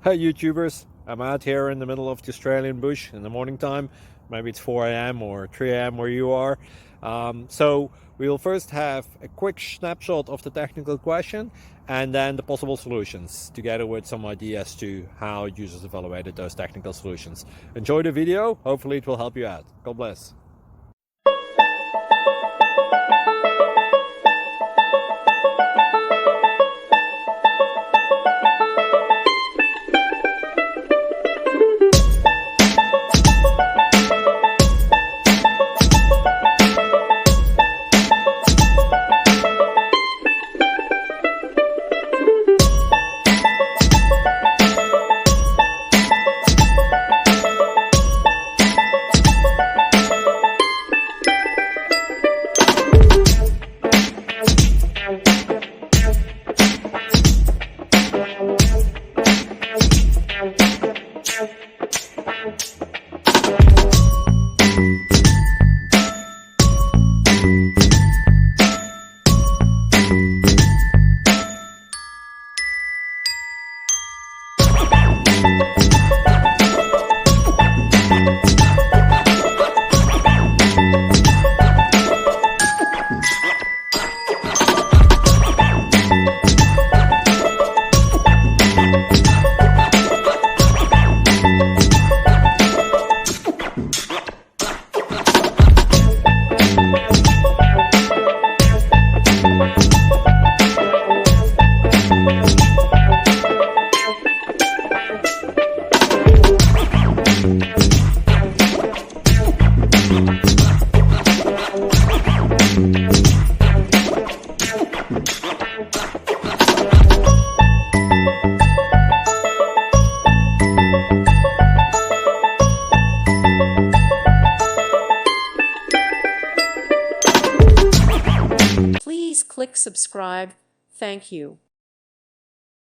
Hey YouTubers, I'm out here in the middle of the Australian bush in the morning time. Maybe it's 4 a.m. or 3 a.m. where you are. So we will first have a quick snapshot of the technical question and then the possible solutions, together with some ideas to how users evaluated those technical solutions. Enjoy the video, hopefully it will help you out. God bless. Please click subscribe. Thank you.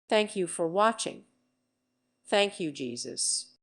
Thank you for watching. Thank you, Jesus.